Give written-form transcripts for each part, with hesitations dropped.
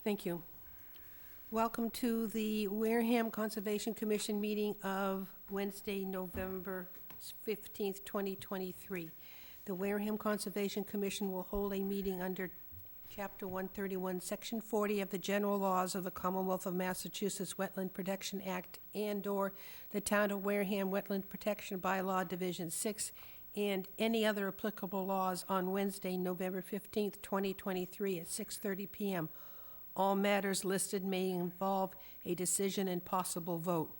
Thank you. Welcome to the Wareham Conservation Commission meeting of Wednesday, November 15th, 2023. The Wareham Conservation Commission will hold a meeting under Chapter 131, Section 40 of the General Laws of the Commonwealth of Massachusetts Wetland Protection Act and/or the Town of Wareham Wetland Protection Bylaw Division 6 and any other applicable laws on Wednesday, November 15th, 2023 at 6:30 p.m. All matters listed may involve a decision and possible vote.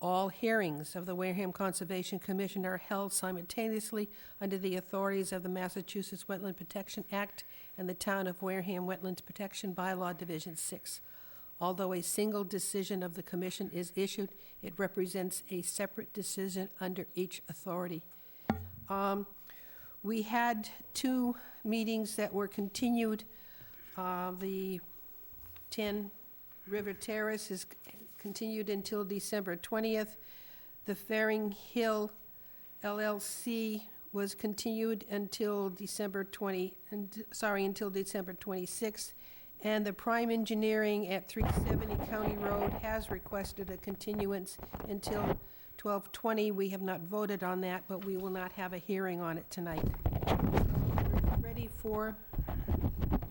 All hearings of the Wareham Conservation Commission are held simultaneously under the authorities of the Massachusetts Wetland Protection Act and the Town of Wareham Wetlands Protection Bylaw Division 6. Although a single decision of the Commission is issued, it represents a separate decision under each authority. We had two meetings that were continued. The 10 River Terrace is continued until December 20th. The Faring Hill LLC was continued until December 26th. And the Prime Engineering at 370 County Road has requested a continuance until 12/20. We have not voted on that, but we will not have a hearing on it tonight. Ready for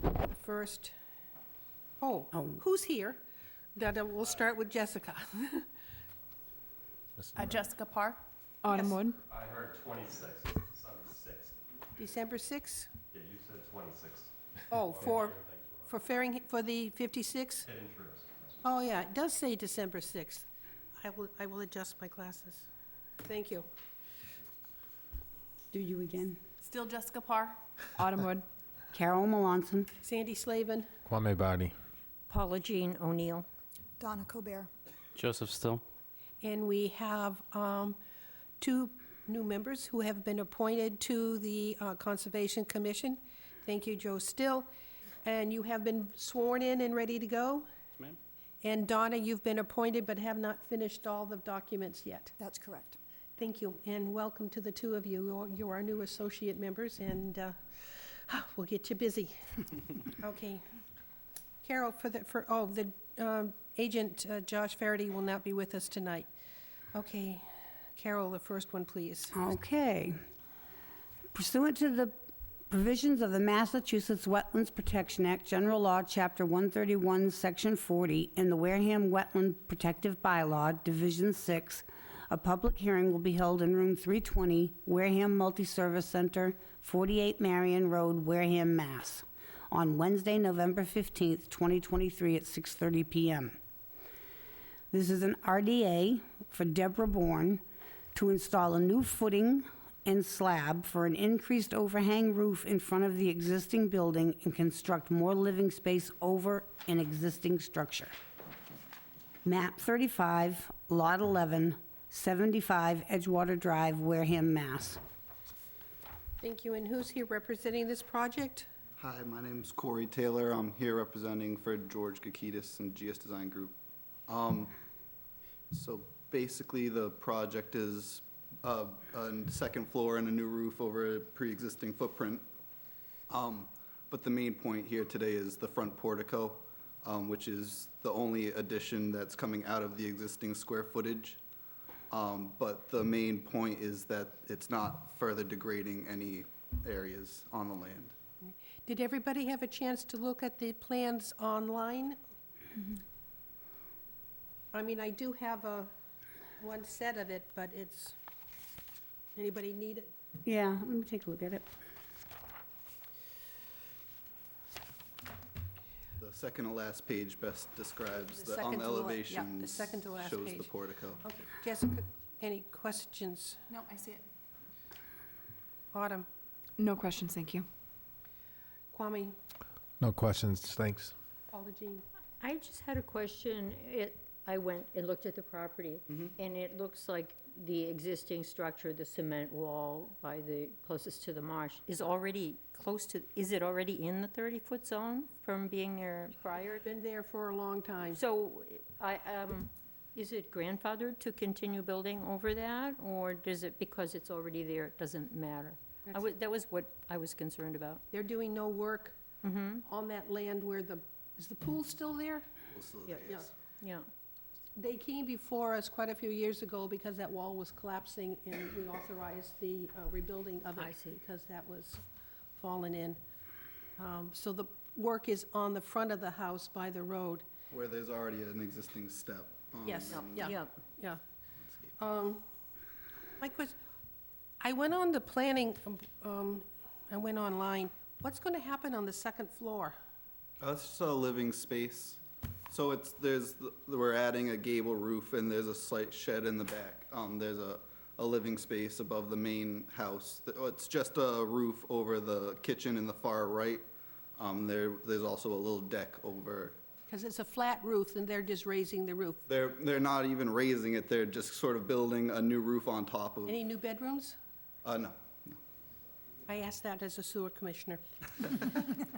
the first? Oh, who's here? We'll start with Jessica. Jessica Parr. Autumn Wood. I heard 26th, it's on the 6th. December 6th? Yeah, you said 26th. Oh, for the 56? Hidden Truths. Oh, yeah, it does say December 6th. I will adjust my glasses. Thank you. Do you again? Still Jessica Parr. Autumn Wood. Carol Melanson. Sandy Slavin. Kwame Body. Paula Jean O'Neill. Donna Colbert. Joseph Still. And we have two new members who have been appointed to the Conservation Commission. Thank you, Joe Still. And you have been sworn in and ready to go? Yes, ma'am. And Donna, you've been appointed but have not finished all the documents yet. That's correct. Thank you, and welcome to the two of you. You're our new associate members, and we'll get you busy. Okay. Carol, the agent, Josh Faraday, will not be with us tonight. Okay. Carol, the first one, please. Okay. Pursuant to the provisions of the Massachusetts Wetlands Protection Act, General Law, Chapter 131, Section 40, and the Wareham Wetland Protective Bylaw, Division 6, a public hearing will be held in Room 320, Wareham Multi-Service Center, 48 Marion Road, Wareham, Mass., on Wednesday, November 15th, 2023 at 6:30 p.m. This is an RDA for Deborah Bourne to install a new footing and slab for an increased overhang roof in front of the existing building and construct more living space over an existing structure. Map 35, Lot 11, 75 Edgewater Drive, Wareham, Mass. Thank you, and who's here representing this project? Hi, my name's Corey Taylor. I'm here representing for George Gakidis and GS Design Group. So basically the project is a second floor and a new roof over a pre-existing footprint. But the main point here today is the front portico, which is the only addition that's coming out of the existing square footage. But the main point is that it's not further degrading any areas on the land. Did everybody have a chance to look at the plans online? Mm-hmm. I mean, I do have one set of it, but it's, anybody need it? Yeah, let me take a look at it. The second to last page best describes The on second the to the elevations, the second to last shows page. the portico. Okay, Jessica, any questions? No, I see it. Autumn, No questions, thank you. Kwame, No questions, thanks. Paula Jean. I just had a question. I went and looked at the property, and it looks like the existing structure, the cement wall by the, closest to the marsh, is already close to, is it already in the 30-foot zone from being there prior? Been there for a long time. So, is it grandfathered to continue building over that, or does it, because it's already there, it doesn't matter? That was what I was concerned about. They're doing no work on that land where the Is the pool still there? We'll still- Yeah. Yeah. Yeah. They came before us quite a few years ago because that wall was collapsing, and we authorized the rebuilding of it. I see. Because that was fallen in. So the work is on the front of the house by the road. Where there's already an existing step. Yes, and yeah. Yeah. Yeah. My question, I went on the planning, I went online. What's going to happen on the second floor? That's just a living space. So we're adding a gable roof and there's a slight shed in the back. There's a living space above the main house. It's just a roof over the kitchen in the far right. There's also a little deck over. Because it's a flat roof, and they're just raising the roof. They're not even raising it, they're just sort of building a new roof on top of. Any new bedrooms? No. I asked that as a sewer commissioner.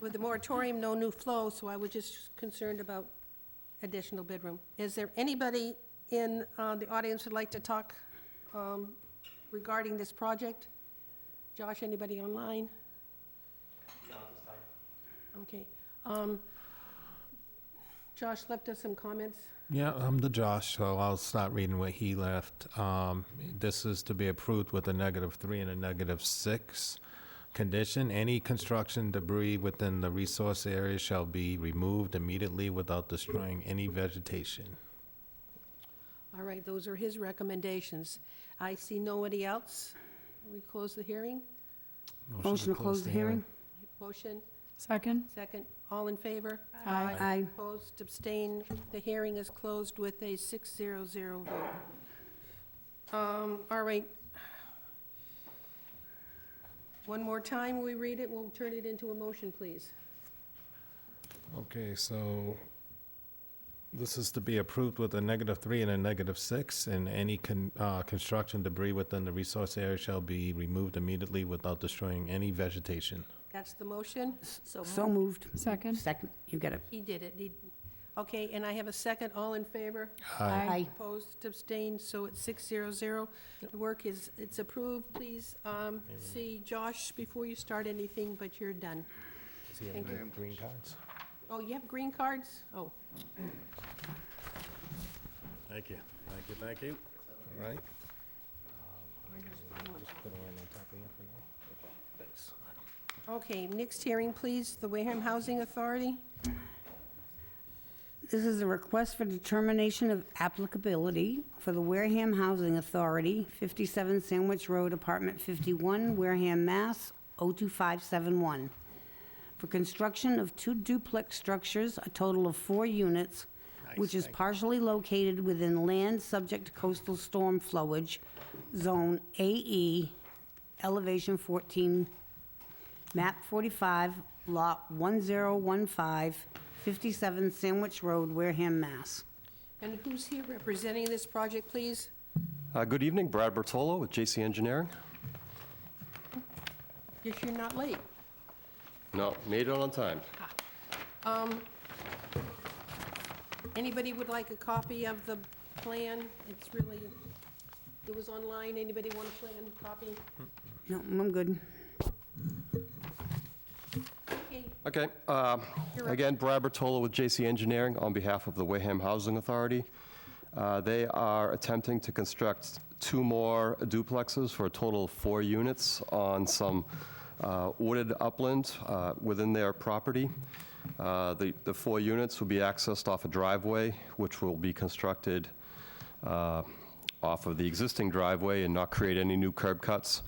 With the moratorium, no new flow, so I was just concerned about additional bedroom. Is there anybody in the audience who'd like to talk regarding this project? Josh, anybody online? No, this time. Okay. Josh left us some comments. Yeah, I'm the Josh, so I'll start reading what he left. This is to be approved with a -3 and a -6 condition. Any construction debris within the resource area shall be removed immediately without destroying any vegetation. All right, those are his recommendations. I see nobody else. We close the hearing? Motion to close the hearing? Motion, Second? second. All in favor? Aye. Aye. Opposed, abstained. The hearing is closed with a 6-0 vote. All right. One more time, we read it, we'll turn it into a motion, please. Okay, so this is to be approved with a -3 and a -6, and any construction debris within the resource area shall be removed immediately without destroying any vegetation. That's the motion? So moved. Second? Second, you get it. He did it. Okay, and I have a second. All in favor? Aye. Opposed, abstained, so it's 6-0. The work is, it's approved. Please see Josh before you start anything, but you're done. Does he have Thank any you. green cards? Oh, you have green cards? Oh, Thank you, thank you, thank you. All right. Just put it right on top of you for now. Okay, thanks. okay. Next hearing, please. The Wareham Housing Authority. This is a request for determination of applicability for the Wareham Housing Authority, 57 Sandwich Road, Apartment 51, Wareham, Mass. 02571, for construction of 2 duplex structures, a total of 4 units, which is partially located within land subject to coastal storm flowage, Zone AE, Elevation 14, Map 45, Lot 1015, 57 Sandwich Road, Wareham, Mass. And who's here representing this project, please? Good evening, Brad Bertolo with JC Engineering. Guess you're not late. No, made it on time. Anybody would like a copy of the plan? It's really, it was online. Anybody want a plan copy? No, I'm good. Okay, Okay, You're up. again, Brad Bertolo with JC Engineering on behalf of the Wareham Housing Authority. They are attempting to construct 2 more duplexes for a total of 4 units on some wooded upland within their property. The 4 units will be accessed off a driveway, which will be constructed off of the existing driveway and not create any new curb cuts.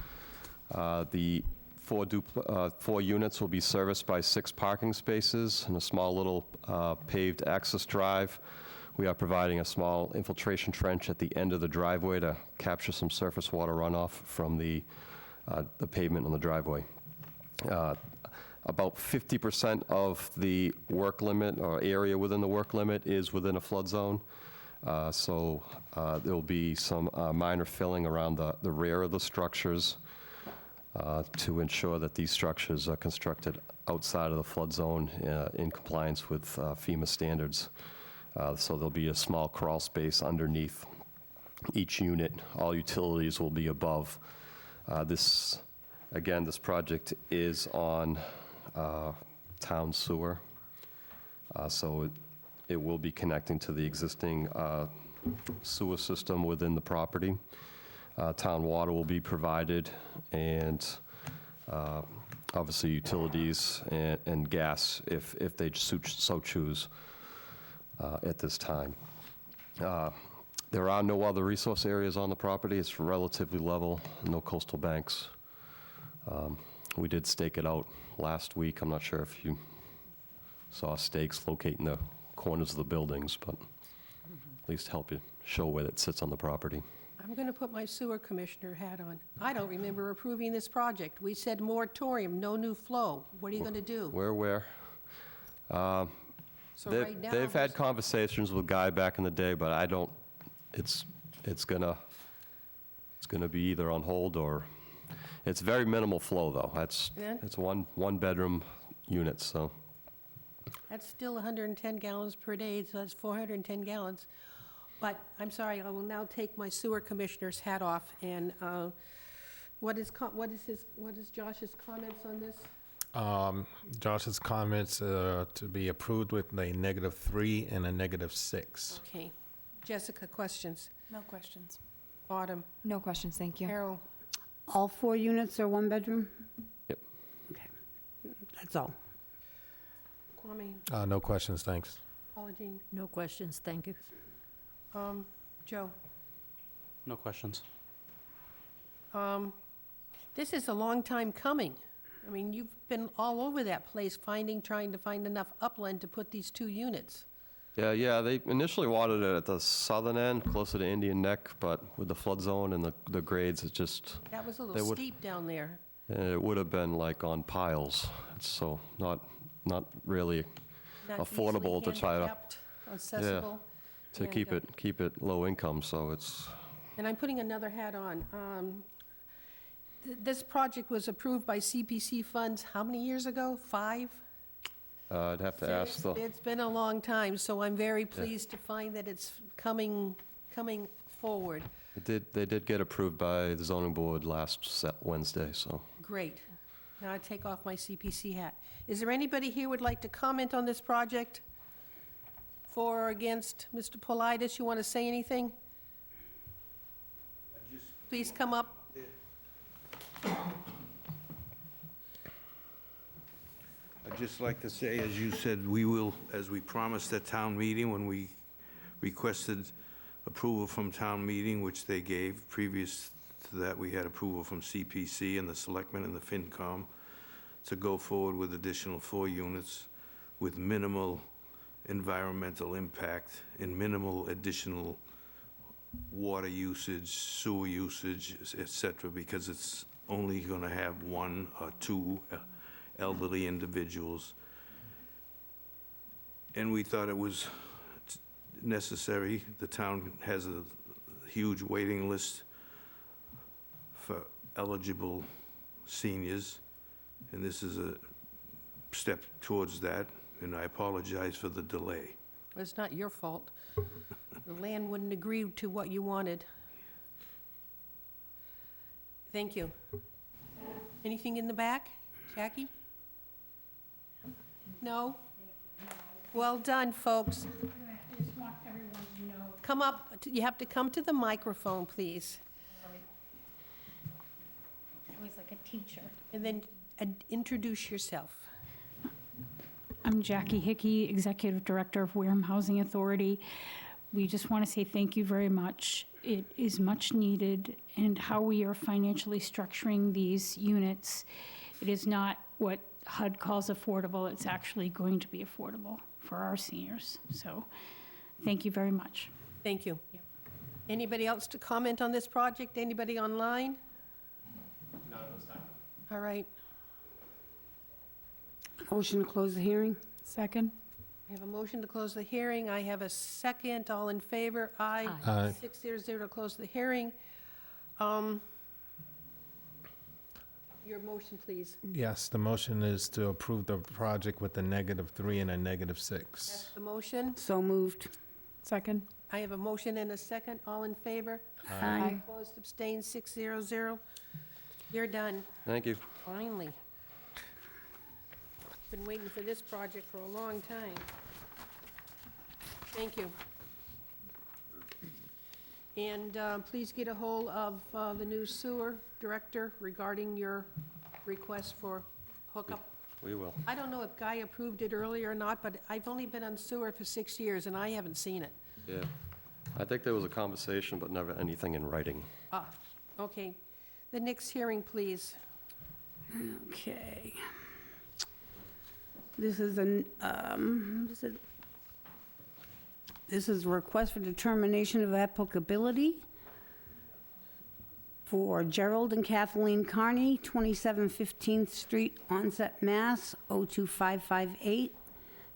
The 4 units will be serviced by 6 parking spaces and a small little paved access drive. We are providing a small infiltration trench at the end of the driveway to capture some surface water runoff from the pavement on the driveway. About 50% of the work limit or area within the work limit is within a flood zone. So there'll be some minor filling around the rear of the structures to ensure that these structures are constructed outside of the flood zone in compliance with FEMA standards. So there'll be a small crawl space underneath each unit. All utilities will be above. This project is on town sewer. So it will be connecting to the existing sewer system within the property. Town water will be provided, and obviously utilities and gas if they so choose at this time. There are no other resource areas on the property. It's relatively level, no coastal banks. We did stake it out last week. I'm not sure if you saw stakes locating the corners of the buildings, but at least help you show where it sits on the property. I'm going to put my sewer commissioner hat on. I don't remember approving this project. We said moratorium, no new flow. What are you going to do? We're aware. So right now, They've had conversations with Guy back in the day, but I don't, it's gonna be either on hold or, it's very minimal flow, though. Yeah. It's one-bedroom unit, so. that's still 110 gallons per day, so that's 410 gallons. But, I'm sorry, I will now take my sewer commissioner's hat off, and what is Josh's comments on this? Josh's comments to be approved with a -3 and a -6. Okay. Jessica, questions? No questions. Autumn? No questions, thank you. Carol? All 4 units are 1 bedroom? Yep. Okay, that's all. Kwame? No questions, thanks. Paula Jean? No questions, thank you. Joe? No questions. This is a long time coming. I mean, you've been all over that place trying to find enough upland to put these 2 units. Yeah, they initially wanted it at the southern end, closer to Indian Neck, but with the flood zone and the grades, it just, That was a They little would- steep down there. it would have been like on piles, so not really Not affordable easily to try to- handicapped, accessible. to And, keep it low income, so it's, And I'm putting another hat on. This project was approved by CPC funds how many years ago? 5? I'd have to ask the, It's been a long time, so I'm very pleased to find that it's coming forward. they did get approved by the zoning board last Wednesday, so. Great. Now I take off my CPC hat. Is there anybody here who would like to comment on this project? For or against? Mr. Politis, you want to say anything? Please come up. I'd just like to say, as you said, we will, as we promised at town meeting, when we requested approval from town meeting, which they gave, previous to that, we had approval from CPC and the Selectmen and the FinCom, to go forward with additional 4 units with minimal environmental impact and minimal additional water usage, sewer usage, et cetera, because it's only going to have 1 or 2 elderly individuals. And we thought it was necessary. The town has a huge waiting list for eligible seniors, and this is a step towards that, and I apologize for the delay. It's not your fault. The land wouldn't agree to what you wanted. Thank you. Anything in the back? Jackie? No? Well done, folks. I just want everyone to know, Come up, you have to come to the microphone, please, I was like a teacher. and then introduce yourself. I'm Jackie Hickey, Executive Director of Wareham Housing Authority. We just want to say thank you very much. It is much needed, and how we are financially structuring these units, it is not what HUD calls affordable, it's actually going to be affordable for our seniors. So, thank you very much. Thank you. Anybody else to comment on this project? Anybody online? Not at this time. All right, Motion to close the hearing? Second? I have a motion to close the hearing. I have a second. All in favor? Aye. Aye. 600 to close the hearing. Your motion, please. Yes, the motion is to approve the project with a -3 and a That's -6. the motion. So moved. Second? I have a motion and a second. All in favor? Aye. Opposed, abstained, 600. You're done, Thank you. finally. Been waiting for this project for a long time. Thank you. And please get a hold of the new sewer director regarding your request for hookup. We will. I don't know if Guy approved it earlier or not, but I've only been on sewer for 6 years, and I haven't seen it. Yeah. I think there was a conversation, but never anything in writing. Ah, okay. The next hearing, please. Okay. This is this is a request for determination of applicability for Gerald and Kathleen Carney, 27 15th Street, Onset, Mass. 02558,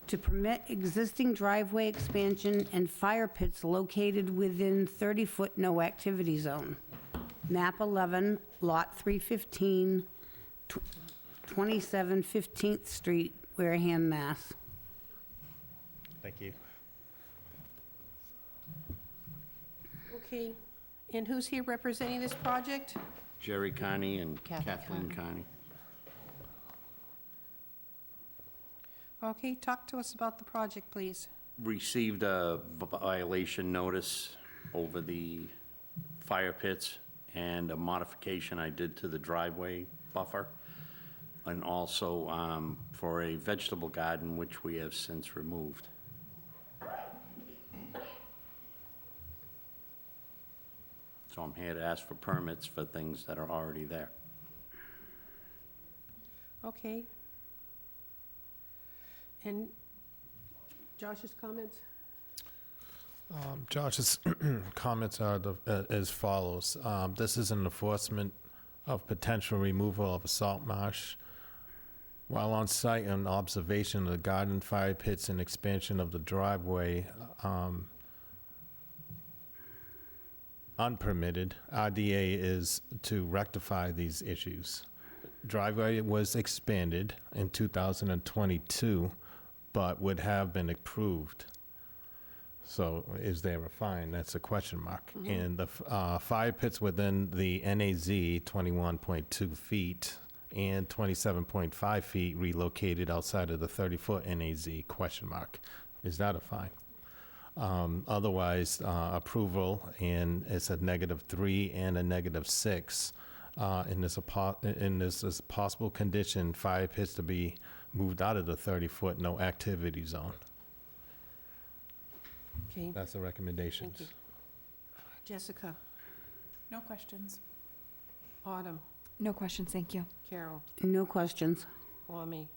to permit existing driveway expansion and fire pits located within 30-foot no-activity zone. Map 11, Lot 315, 27 15th Street, Wareham, Mass. Thank you. Okay. And who's here representing this project? Jerry Carney and Kathleen Carney. Okay, talk to us about the project, please. Received a violation notice over the fire pits and a modification I did to the driveway buffer, and also for a vegetable garden, which we have since removed. So I'm here to ask for permits for things that are already there. Okay. And Josh's comments? Josh's comments are as follows. This is an enforcement of potential removal of a salt marsh. While on site and observation of the garden, fire pits, and expansion of the driveway, unpermitted, RDA is to rectify these issues. Driveway was expanded in 2022, but would have been approved. So is there a fine? That's a question mark. And the fire pits within the NAZ, 21.2 feet, and 27.5 feet relocated outside of the 30-foot NAZ, question mark. Is that a fine? Otherwise, approval, and it's a -3 and a -6. In this is a possible condition, fire pits to be moved out of the 30-foot no activity zone. Okay, That's the recommendations. thank you. Jessica, No questions. Autumn, No questions, thank you. Carol, No questions. Kwame.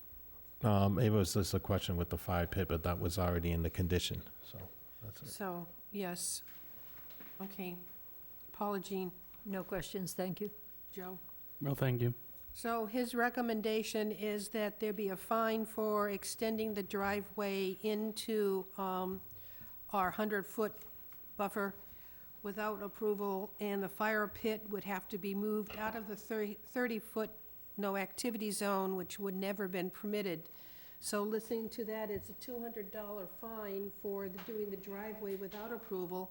It was just a question with the fire pit, but that was already in the condition, so that's it. So, yes. Okay. Paula Jean, No questions, thank you. Joe? No, thank you. So his recommendation is that there be a fine for extending the driveway into our 100-foot buffer without approval, and the fire pit would have to be moved out of the 30-foot no-activity zone, which would never been permitted. So listening to that, it's a $200 fine for doing the driveway without approval,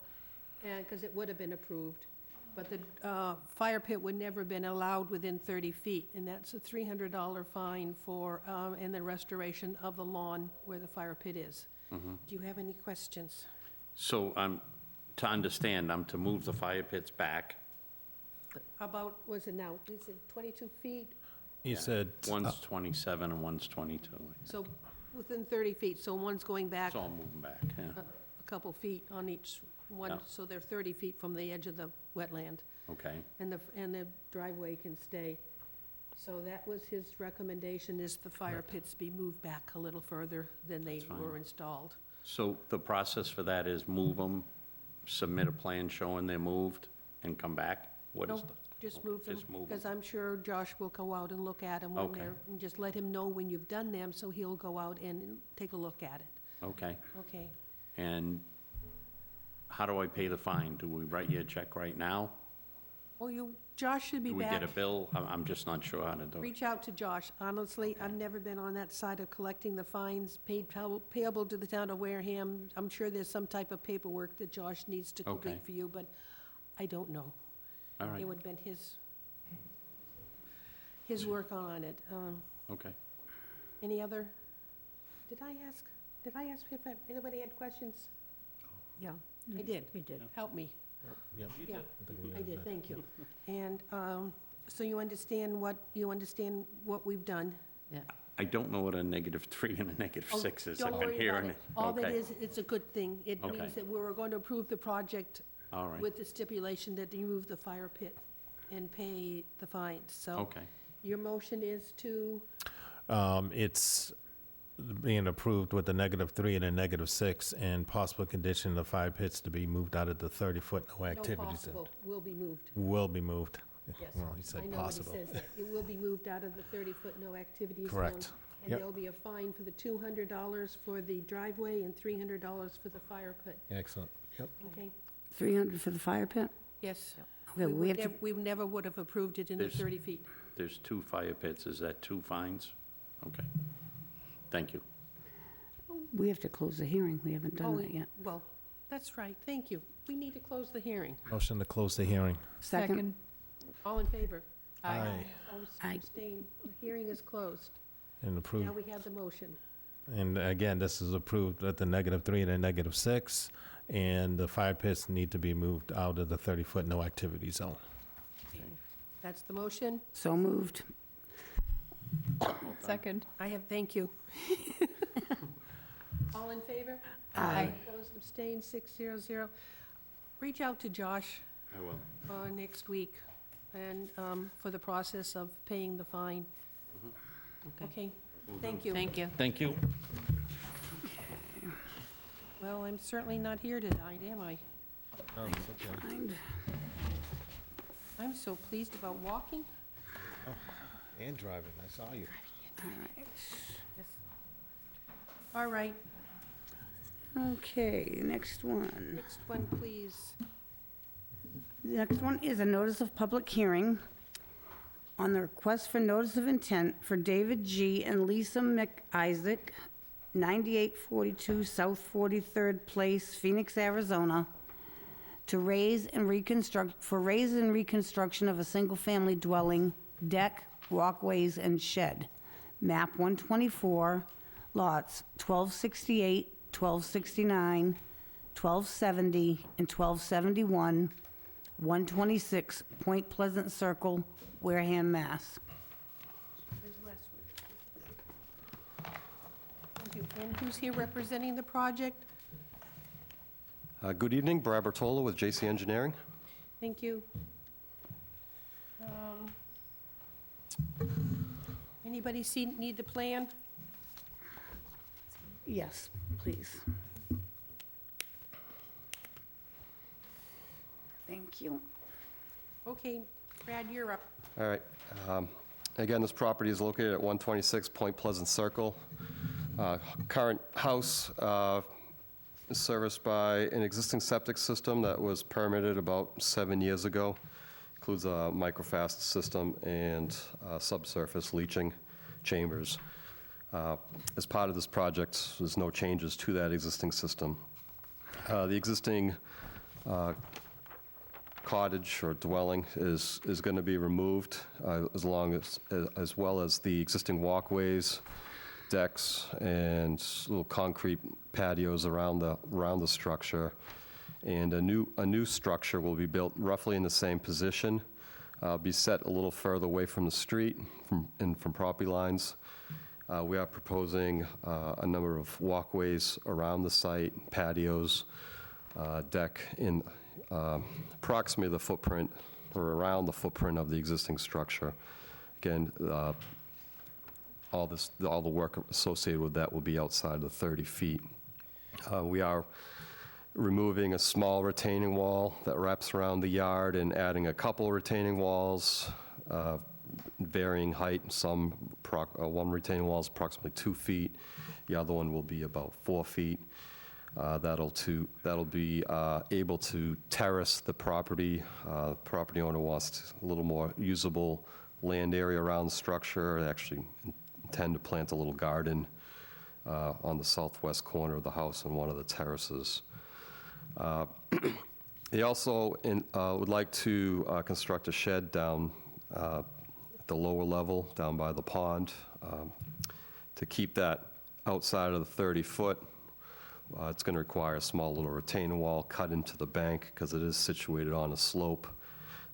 and, because it would have been approved. But the fire pit would never have been allowed within 30 feet, and that's a $300 fine for, and the restoration of the lawn where the fire pit is. Do you have any questions? So to understand, I'm to move the fire pits back. About, was it now, is it 22 feet? You said, One's 27 and one's 22. So within 30 feet, so one's going back So I'm moving back, yeah. a couple feet on each one, Yeah. so they're 30 feet from the edge of the wetland, Okay, and the driveway can stay. So that was his recommendation, is the fire pits be moved back a little further than they That's fine. were installed. so the process for that is move them, submit a plan showing they're moved, and come back? What is No, the? just okay, move them, just move 'em. because I'm sure Josh will go out and look at them when Okay. they're, and just let him know when you've done them, so he'll go out and take a look at it. Okay, Okay. and how do I pay the fine? Do we write you a check right now? Well, Josh should be Do we back. get a bill? I'm just not sure how to do it. Reach out to Josh. Honestly, I've never been on that side of collecting the fines payable to the town of Wareham. I'm sure there's some type of paperwork that Josh needs to complete Okay. for you, but I don't know. All right, It would have been his work on it. okay. Any other? Did I ask if anybody had questions? Yeah. I did. You did. Help me. Yep. Yeah, I did, thank you. And so you understand what we've done? I don't know what a -3 and a -6 is. Don't I've been worry about hearing it. it. All that Okay. is, it's a good thing. It Okay. means that we're going to approve the project All right, with the stipulation that you remove the fire pit and pay the fines. So okay. your motion is to, It's being approved with a -3 and a -6, and possible condition the fire pits to be moved out of the 30-foot no no activity zone. possible, will be moved. Will be moved. Yes. Well, he I said know what he possible. says, that it will be moved out of the 30-foot no activity zone. Correct. And Yep. there'll be a fine for the $200 for the driveway and $300 for the fire pit, Excellent. Yep. okay? 300 for the fire pit? Yes. Okay, we have to, We never would have approved it in the There's- 30 feet. There's 2 fire pits. Is that 2 fines? Okay. Thank you. we have to close the hearing. We haven't Oh, done that yet. well, that's right, thank you. We need to close the hearing. Motion to close the hearing. Second? All in favor? Aye. Aye. Abstain. The hearing is closed. And Now approved. we have the motion. And again, this is approved at the -3 and a -6, and the fire pits need to be moved out of the 30-foot no activity zone. That's the motion. So moved. Second. I have, thank you. All in favor? Aye. Opposed, abstained, 600. Reach out to Josh I will. next week and for the process of paying the fine. Okay, thank you. Thank you. Thank you. Well, I'm certainly not here tonight, am I? Oh, it's okay. Signed. I'm so pleased about walking. And driving, I saw you. All right. Yes. All right, Okay, next one. next one, please. The next one is a notice of public hearing on the request for notice of intent for David G. and Lisa McIsaac, 9842 South 43rd Place, Phoenix, Arizona, to raise and reconstruction of a single-family dwelling, deck, walkways, and shed. Map 124, lots 1268, 1269, 1270, and 1271, 126 Point Pleasant Circle, Wareham, Mass. Where's the last one? Thank you. And who's here representing the project? Good evening, Brad Bertola with JC Engineering. Thank you. Anybody need the plan? Yes, please. Thank you. Okay, Brad, you're up. All right. Again, this property is located at 126 Point Pleasant Circle. Current house is serviced by an existing septic system that was permitted about 7 years ago. Includes a microfast system and subsurface leaching chambers. As part of this project, there's no changes to that existing system. The existing cottage or dwelling is going to be removed, as well as the existing walkways, decks, and little concrete patios around the structure. And a new structure will be built roughly in the same position, be set a little further away from the street and from property lines. We are proposing a number of walkways around the site, patios, deck in approximately the footprint or around the footprint of the existing structure. Again, all the work associated with that will be outside the 30 feet. We are removing a small retaining wall that wraps around the yard and adding a couple retaining walls, varying height. One retaining wall is approximately 2 feet. The other one will be about 4 feet. That'll be able to terrace the property. Property owner wants a little more usable land area around the structure. They actually intend to plant a little garden on the southwest corner of the house in one of the terraces. They also would like to construct a shed down at the lower level, down by the pond. To keep that outside of the 30-foot, it's going to require a small little retaining wall cut into the bank because it is situated on a slope.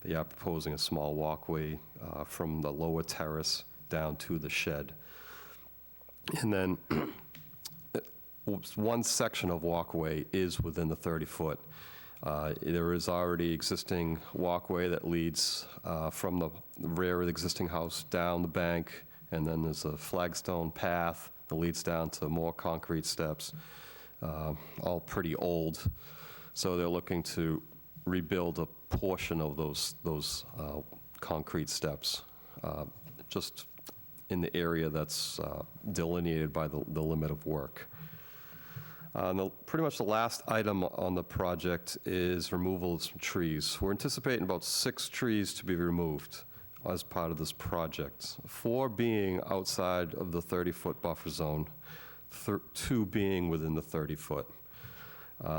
They are proposing a small walkway from the lower terrace down to the shed. And then one section of walkway is within the 30-foot. There is already existing walkway that leads from the rear of the existing house down the bank, and then there's a flagstone path that leads down to more concrete steps, all pretty old. So they're looking to rebuild a portion of those concrete steps, just in the area that's delineated by the limit of work. Pretty much the last item on the project is removal of some trees. We're anticipating about 6 trees to be removed as part of this project, 4 being outside of the 30-foot buffer zone, 2 being within the 30-foot.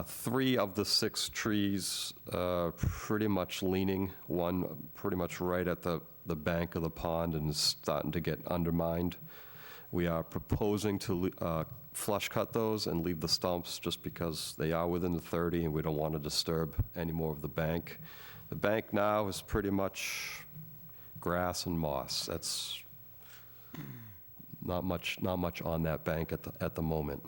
3 of the 6 trees pretty much leaning, one pretty much right at the bank of the pond and is starting to get undermined. We are proposing to flush cut those and leave the stumps just because they are within the 30 and we don't want to disturb any more of the bank. The bank now is pretty much grass and moss. That's not much on that bank at the moment.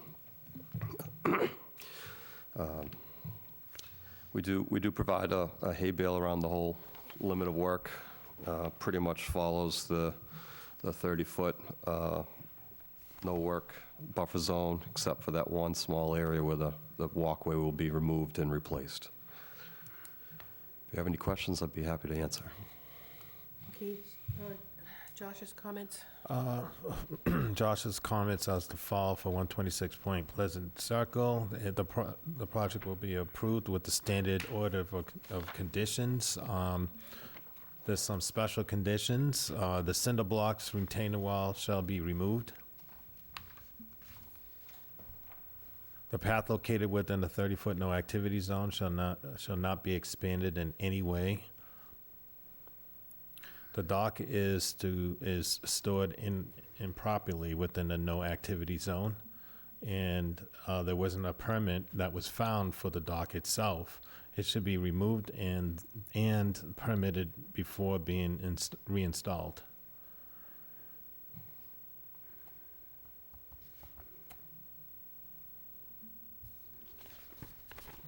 We do provide a hay bale around the whole limit of work. Pretty much follows the 30-foot no work buffer zone, except for that one small area where the walkway will be removed and replaced. If you have any questions, I'd be happy to answer. Okay, Josh's comments? Josh's comments as to fall for 126 Point Pleasant Circle. The project will be approved with the standard order of conditions. There's some special conditions. The cinder blocks retaining wall shall be removed. The path located within the 30-foot no activity zone shall not be expanded in any way. The dock is stored improperly within the no activity zone, and there wasn't a permit that was found for the dock itself. It should be removed and permitted before being reinstalled.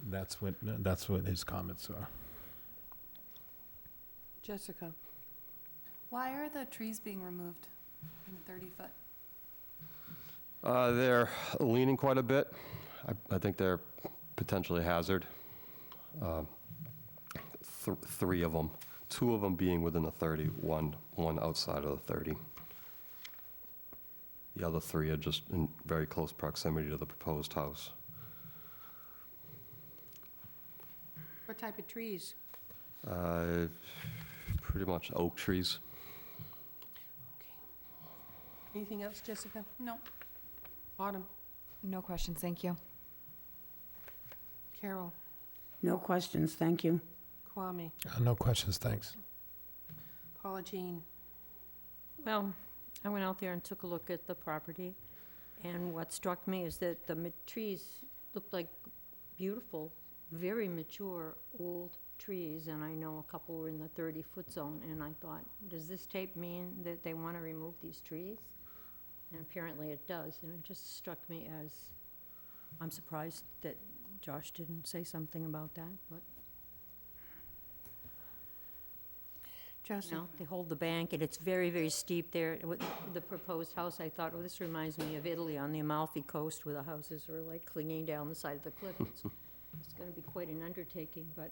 That's what his comments are. Jessica? Why are the trees being removed in the 30-foot? They're leaning quite a bit. I think they're potentially a hazard. 3 of them, 2 of them being within the 30, one outside of the 30. The other 3 are just in very close proximity to the proposed house. What type of trees? Pretty much oak trees. Anything else, Jessica? No. Autumn? No questions, thank you. Carol? No questions, thank you. Kwame? No questions, thanks. Paula Jean? Well, I went out there and took a look at the property, and what struck me is that the trees looked like beautiful, very mature, old trees, and I know a couple were in the 30-foot zone, and I thought, does this tape mean that they want to remove these trees? And apparently it does, and it just struck me as, I'm surprised that Josh didn't say something about that, but, Joseph? you know, they hold the bank, and it's very, very steep there. With the proposed house, I thought, oh, this reminds me of Italy on the Amalfi Coast, where the houses are like clinging down the side of the cliff. It's going to be quite an undertaking, but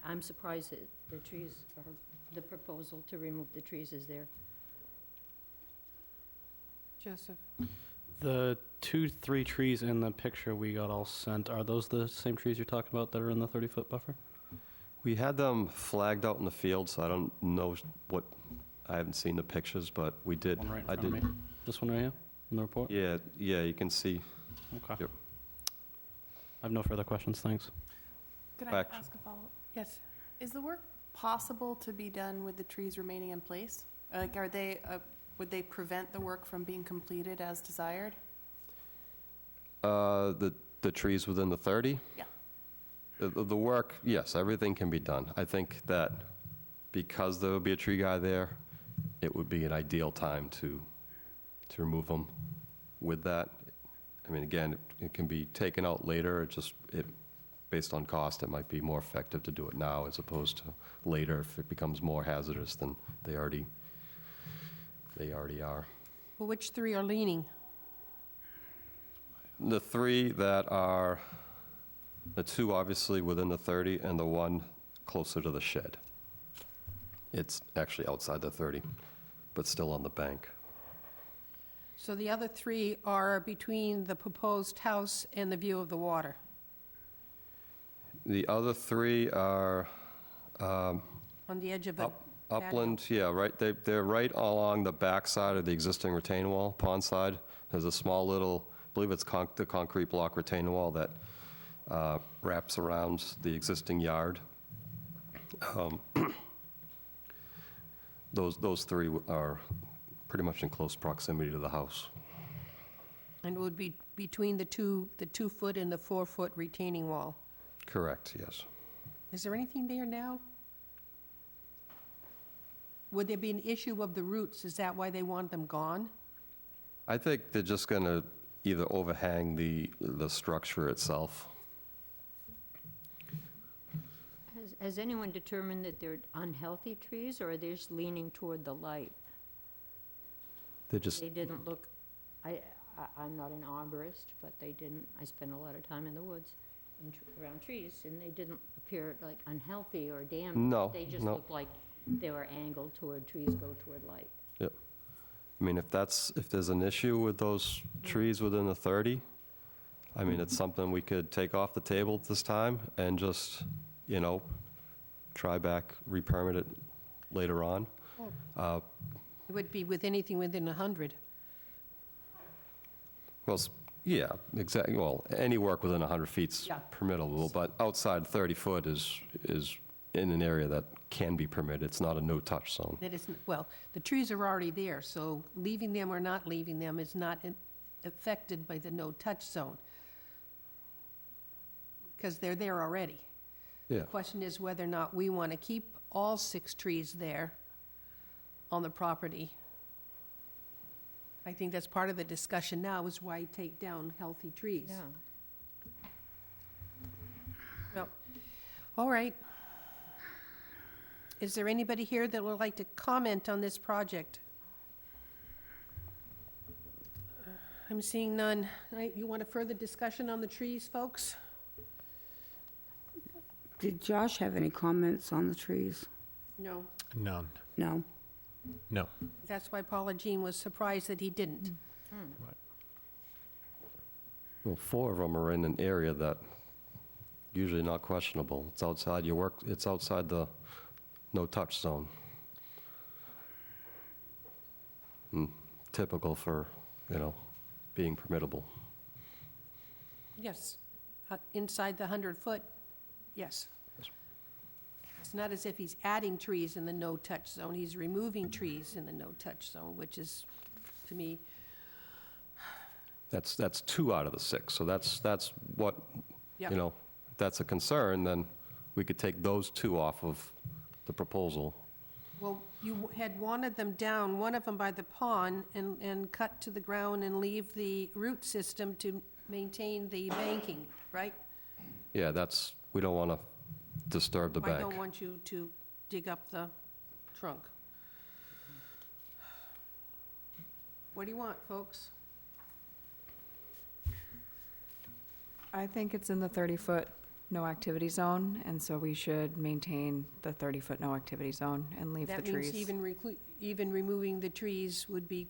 I'm surprised that the trees are, the proposal to remove the trees is there. Joseph? The 2-3 trees in the picture we got all sent, are those the same trees you're talking about that are in the 30-foot buffer? We had them flagged out in the field, so I don't know what, I haven't seen the pictures, but we did. One right in I front of did. me? This one right here in the report? Yeah, you can see. Okay. Yep. I have no further questions, thanks. Could I Act- ask a follow-up? Yes. Is the work possible to be done with the trees remaining in place? Like, are they Would they prevent the work from being completed as desired? The trees within the 30? Yeah. The work, yes, everything can be done. I think that because there would be a tree guy there, it would be an ideal time to remove them with that. I mean, again, it can be taken out later, based on cost, it might be more effective to do it now as opposed to later if it becomes more hazardous than they already are. Well, which three are leaning? The three that are, the two obviously within the 30 and the one closer to the shed. It's actually outside the 30, but still on the bank. So the other three are between the proposed house and the view of the water. The other three are On the edge of a upland, yeah, right, they're right along the back side of the existing retaining wall, pond side. There's a small little, I believe it's the concrete block retaining wall that wraps around the existing yard. Those three are pretty much in close proximity to the house. And it would be between the 2-foot and the 4-foot retaining wall. Correct, yes. Is there anything there now? Would there be an issue of the roots? Is that why they want them gone? I think they're just going to either overhang the structure itself. Has anyone determined that they're unhealthy trees, or are they just leaning toward the light? They're just, They didn't look, I'm not an arborist, but they didn't, I spend a lot of time in the woods and around trees, and they didn't appear like unhealthy or damaged. No, They just no. looked like they were angled toward, trees go toward light. yep. I mean, if there's an issue with those trees within the 30, I mean, it's something we could take off the table this time and just, try back, re-permit it later on. It would be with anything within 100. Well, yeah, exactly, well, any work within 100 feet's Yeah. permissible, but outside 30 foot is in an area that can be permitted. It's not a no-touch zone. That isn't, well, the trees are already there, so leaving them or not leaving them is not affected by the no-touch zone, because they're there already. Yeah. The question is whether or not we want to keep all 6 trees there on the property. I think that's part of the discussion now, is why take down healthy trees. Yeah. Well, all right. Is there anybody here that would like to comment on this project? I'm seeing none. All right, you want a further discussion on the trees, folks? Did Josh have any comments on the trees? No. None. No? No. That's why Paula Jean was surprised that he didn't. Well, 4 of them are in an area that usually not questionable. It's outside your work, it's outside the no-touch zone. Typical for, being permittable. Yes. Inside the 100-foot, yes. It's not as if he's adding trees in the no-touch zone. He's removing trees in the no-touch zone, which is, to me, That's 2 out of the 6, so that's what, Yep. if that's a concern, then we could take those 2 off of the proposal. well, you had wanted them down, one of them by the pond, and cut to the ground and leave the root system to maintain the banking, right? Yeah, we don't want to disturb the I bank. don't want you to dig up the trunk. What do you want, folks? I think it's in the 30-foot no-activity zone, and so we should maintain the 30-foot no-activity zone and leave the That trees. means even removing the trees would be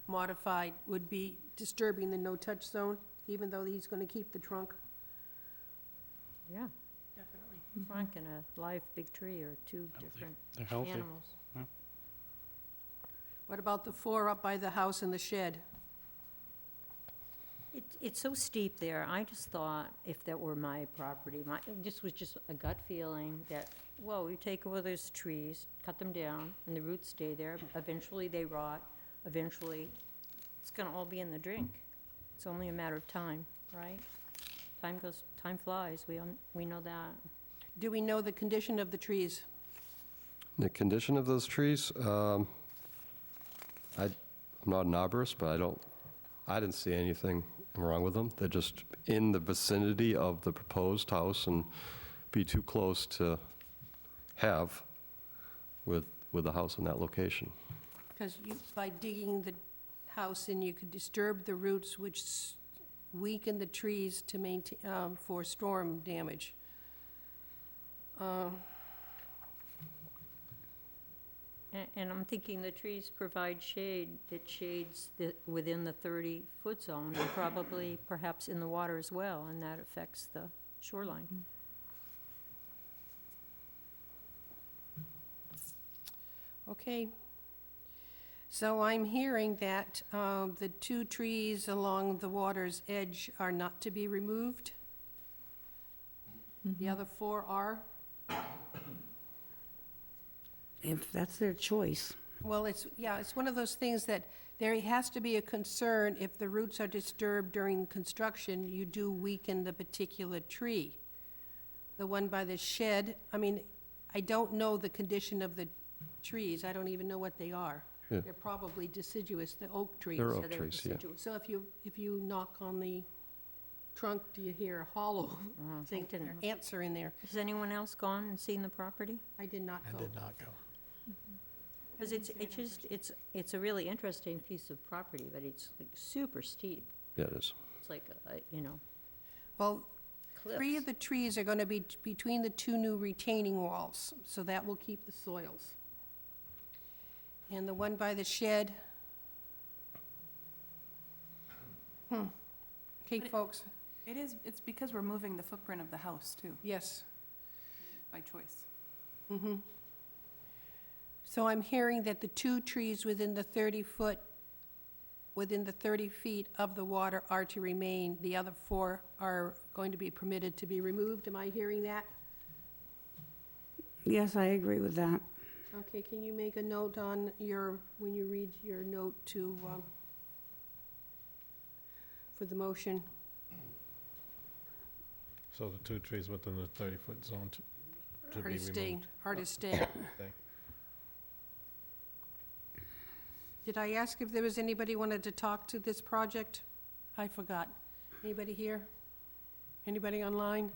modified, would be disturbing the no-touch zone, even though he's going to keep the trunk? Yeah, Definitely. trunk and a live big tree are two different They're healthy. animals. What about the 4 up by the house and the shed? It's so steep there, I just thought if that were my property, this was just a gut feeling that Well, you take over those trees, cut them down, and the roots stay there. Eventually, they rot. Eventually, it's gonna all be in the drink. It's only a matter of time, right? Time flies, we know that. Do we know the condition of the trees? The condition of those trees, I'm not an arborist, but I didn't see anything wrong with them. They're just in the vicinity of the proposed house and be too close to have with the house in that location. Because by digging the house in, you could disturb the roots, which weaken the trees to maintain, for storm damage. And I'm thinking the trees provide shade that shades within the 30-foot zone, and probably perhaps in the water as well, and that affects the shoreline. Okay. So I'm hearing that the 2 trees along the water's edge are not to be removed? The other 4 are? If that's their choice. Well, it's one of those things that there has to be a concern if the roots are disturbed during construction, you do weaken the particular tree. The one by the shed, I mean, I don't know the condition of the trees. I don't even know what they are. Yeah. They're probably deciduous, the oak trees. They're So oak they're trees, yeah. So if you knock on the trunk, do you hear a hollow thing, didn't. ants are in there? Has anyone else gone and seen the property? I did not go. not go. Because it's a really interesting piece of property, but it's like super steep. Yeah, it is. It's like, Well, cliffs. 3 of the trees are gonna be between the 2 new retaining walls, so that will keep the soils. And the one by the shed. Okay, But folks, It's because we're moving the footprint of the house, too, yes. by choice. So I'm hearing that the 2 trees within the 30 feet of the water are to remain. The other 4 are going to be permitted to be removed. Am I hearing that? Yes, I agree with that. Okay, can you make a note on when you read your note for the motion? So the 2 trees within the 30-foot zone to be removed. Are to stay. Okay. Did I ask if there was anybody wanted to talk to this project? I forgot. Anybody here? Anybody online?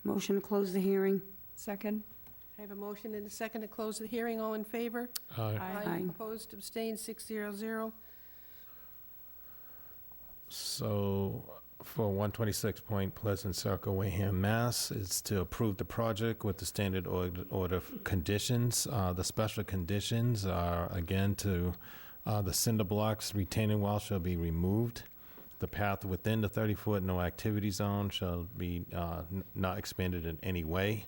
Motion to close the hearing. Second? I have a motion and a second to close the hearing. All in favor? Aye. Aye. Opposed, abstained, 600. So for 126 Point Pleasant Circle, Wareham, Mass, is to approve the project with the standard order of conditions. The special conditions are, again, the cinder blocks retaining wall shall be removed. The path within the 30-foot no activity zone shall be not expanded in any way.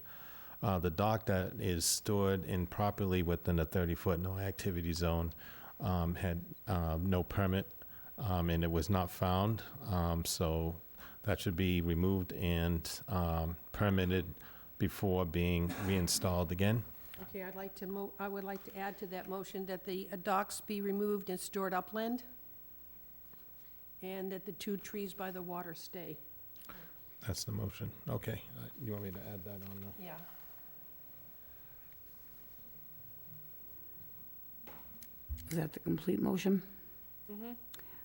The dock that is stored improperly within the 30-foot no activity zone had no permit, and it was not found. So that should be removed and permitted before being reinstalled again. Okay, I would like to add to that motion that the docks be removed and stored upland, and that the 2 trees by the water stay. That's the motion. Okay. You want me to add that on the? Yeah. Is that the complete motion?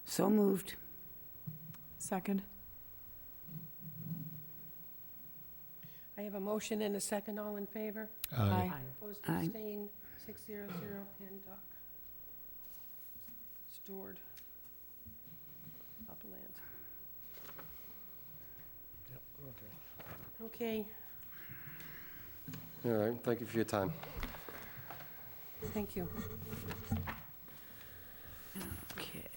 So moved. Second? I have a motion and a second. All in favor? Aye. Opposed, Aye. abstained, 600, and dock stored upland. Okay, All right, thank you for your time. thank you. Okay.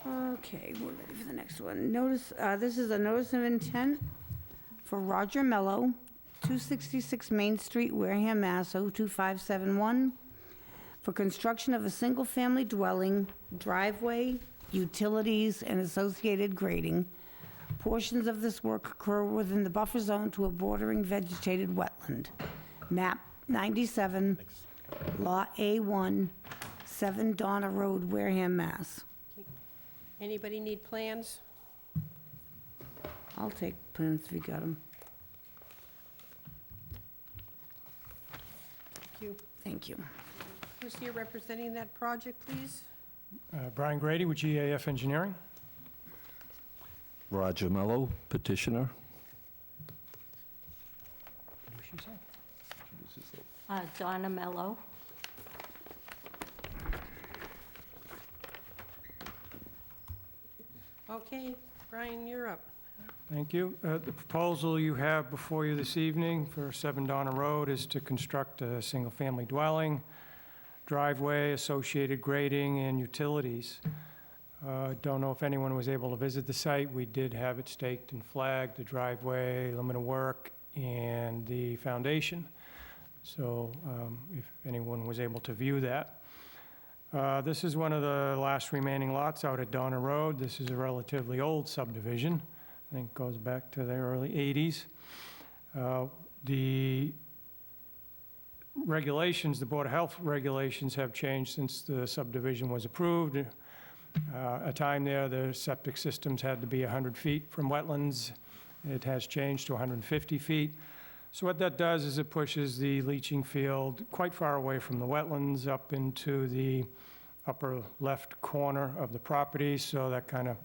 Okay, we're ready for the next one. Notice, this is a notice of intent for Roger Mello, 266 Main Street, Wareham, Mass. 02571, for construction of a single-family dwelling, driveway, utilities, and associated grading. Portions of this work occur within the buffer zone to a bordering vegetated wetland. Map 97, Lot A1, 7 Donna Road, Wareham, Mass. Anybody need plans? I'll take plans if you got them. Thank you. Thank you. Who's here representing that project, please? Brian Grady with GAF Engineering. Roger Mello, petitioner. Donna Mello. Okay, Brian, you're up. Thank you. The proposal you have before you this evening for 7 Donna Road is to construct a single-family dwelling, driveway, associated grading, and utilities. Don't know if anyone was able to visit the site. We did have it staked and flagged, the driveway, limit of work, and the foundation. So if anyone was able to view that. This is one of the last remaining lots out at Donna Road. This is a relatively old subdivision. I think goes back to the early 80s. The regulations, the Board of Health regulations have changed since the subdivision was approved. A time there, the septic systems had to be 100 feet from wetlands. It has changed to 150 feet. So what that does is it pushes the leaching field quite far away from the wetlands up into the upper left corner of the property. So that kind of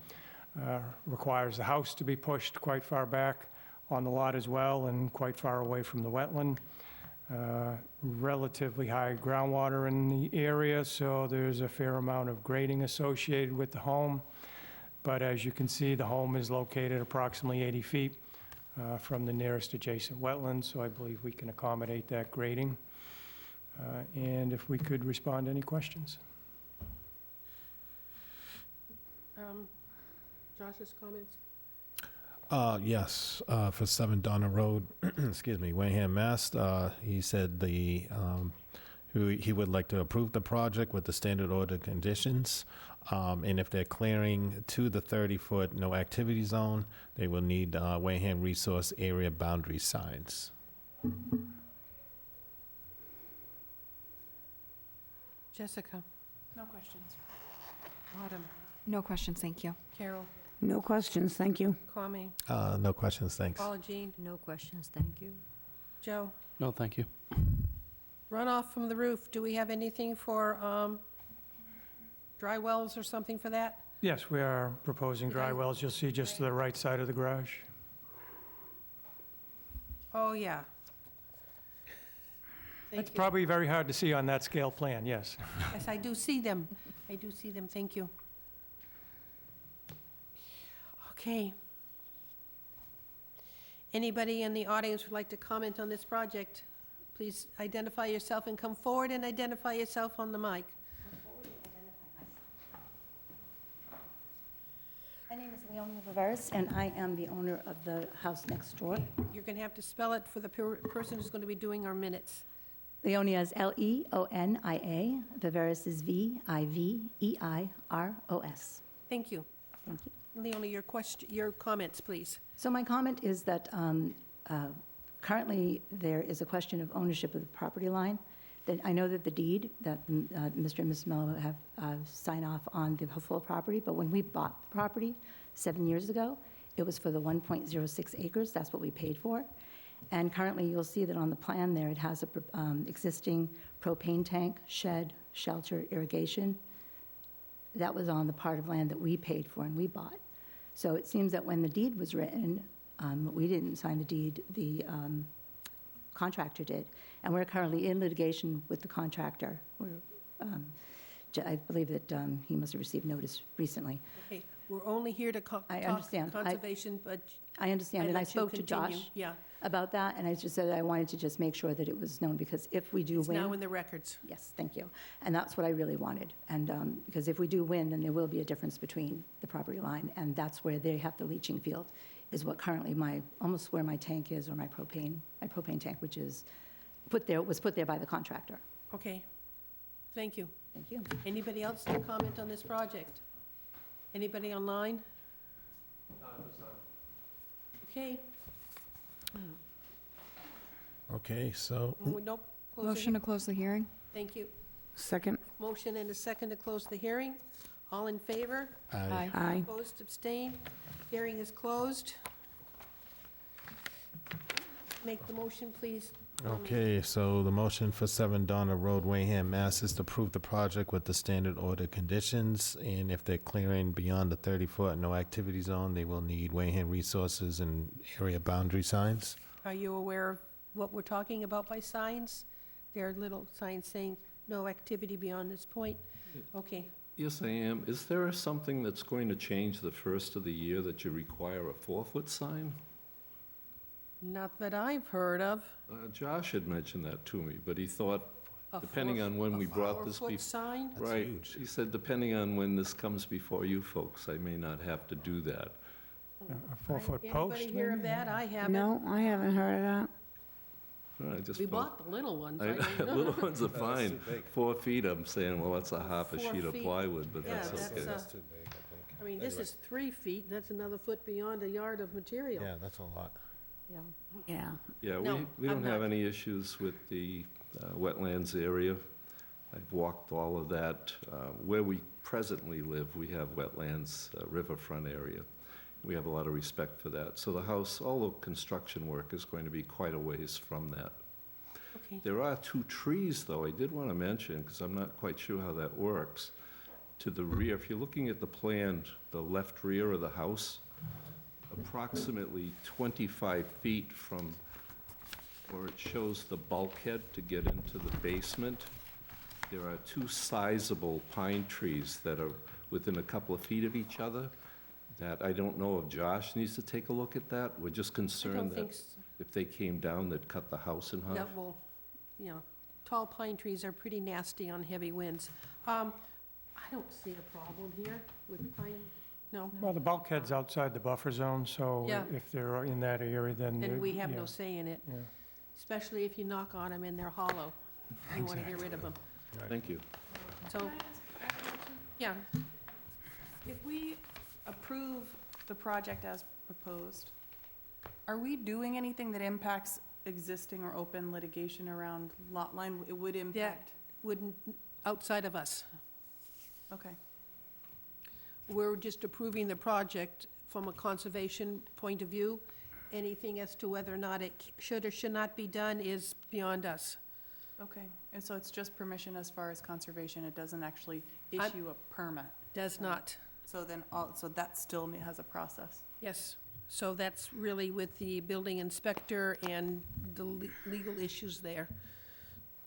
requires the house to be pushed quite far back on the lot as well and quite far away from the wetland. Relatively high groundwater in the area, so there's a fair amount of grading associated with the home. But as you can see, the home is located approximately 80 feet from the nearest adjacent wetland, so I believe we can accommodate that grading. And if we could respond to any questions. Josh's comments? Yes, for 7 Donna Road, excuse me, Wareham, Mass. He said he would like to approve the project with the standard order conditions. And if they're clearing to the 30-foot no activity zone, they will need Wareham Resource Area boundary signs. Jessica? No questions. Autumn? No questions, thank you. Carol? No questions, thank you. Kwame? No questions, thanks. Paula Jean? No questions, thank you. Joe? No, thank you. Runoff from the roof, do we have anything for dry wells or something for that? Yes, we are proposing dry wells. You'll see just to the right side of the garage. Oh, yeah. It's probably very hard to see on that scale plan, yes. Yes, I do see them. I do see them, thank you. Okay. Anybody in the audience would like to comment on this project? Please identify yourself and come forward and identify yourself on the mic. My name is Leonia Viveris, and I am the owner of the house next door. You're going to have to spell it for the person who's going to be doing our minutes. Leonia is Leonia. Viveris is Viveiros. Thank you. Thank you. Leonie, your comments, please. So my comment is that currently there is a question of ownership of the property line. That I know that the deed that Mr. and Mrs. Mello have signed off on the full property, but when we bought the property 7 years ago, it was for the 1.06 acres. That's what we paid for. And currently, you'll see that on the plan there, it has a existing propane tank, shed, shelter, irrigation. That was on the part of land that we paid for and we bought. So it seems that when the deed was written, we didn't sign the deed, the contractor did. And we're currently in litigation with the contractor. I believe that he must have received notice recently. Okay, we're only here to talk conservation, but I understand, and I let you spoke to continue. Josh Yeah, about that, and I just said I wanted to just make sure that it was known, because if we do it's win... now in the records. Yes, thank you. And that's what I really wanted. And because if we do win, then there will be a difference between the property line, and that's where they have the leaching field, is what currently almost where my tank is, or my propane tank, which is was put there by the contractor. Okay, thank you. Thank you. Anybody else to comment on this project? Anybody online? Okay, Okay, so, nope. Close the Motion to close the hearing? Thank you. Second. Motion and a second to close the hearing. All in favor? aye. Aye. Opposed, abstained? Hearing is closed. Make the motion, please. Okay, so the motion for 7 Donna Road, Wareham, Mass. is to approve the project with the standard order conditions, and if they're clearing beyond the 30-foot no activity zone, they will need Wareham resources and area boundary signs. Are you aware of what we're talking about by signs? There are little signs saying, no activity beyond this point. Okay, Yes, I am. Is there something that's going to change the first of the year that you require a 4-foot sign? not that I've heard of. Josh had mentioned that to me, but he thought, A depending on when we brought this four-foot before. sign? Right. He said, depending on when this comes before you folks, I may not have to do that. A 4-foot post, Anybody hear of maybe? that? I haven't. No, I haven't heard of that. I just We felt- bought the little ones. I don't know. Little ones are fine. 4 feet, I'm saying, well, that's a half a 4 sheet of feet. plywood, but Yeah, that's okay. that's, too big, I think. I mean, this is 3 feet, that's another foot beyond a yard of material. Yeah, that's a lot. Yeah. Yeah. Yeah, No, we I'm don't have not. any issues with the wetlands area. I've walked all of that. Where we presently live, we have wetlands, riverfront area. We have a lot of respect for that. So the house, all the construction work is going to be quite a ways from that. Okay. There are 2 trees, though, I did want to mention, because I'm not quite sure how that works. To the rear, if you're looking at the plan, the left rear of the house, approximately 25 feet from where it shows the bulkhead to get into the basement, there are 2 sizable pine trees that are within a couple of feet of each other, that I don't know if Josh needs to take a look at that. We're just I don't concerned think, that if they came down, they'd cut the house in half. that will, you know, tall pine trees are pretty nasty on heavy winds. I don't see a problem here with pine, no. Well, the bulkhead's outside the buffer zone, so Yeah. if they're in that area, then... And we have yeah, no say in it, yeah. especially if you knock on them and they're hollow. You want to get rid of them. Thank you. So, yeah, If we approve the project as proposed, are we doing anything that impacts existing or open litigation around lot line? It would impact, wouldn't, outside of us. okay. We're just approving the project from a conservation point of view. Anything as to whether or not it should or should not be done is beyond us. Okay, and so it's just permission as far as conservation, it doesn't actually I'm- issue a permit? Does not. So then, so that still has a process? Yes, so that's really with the building inspector and the legal issues there.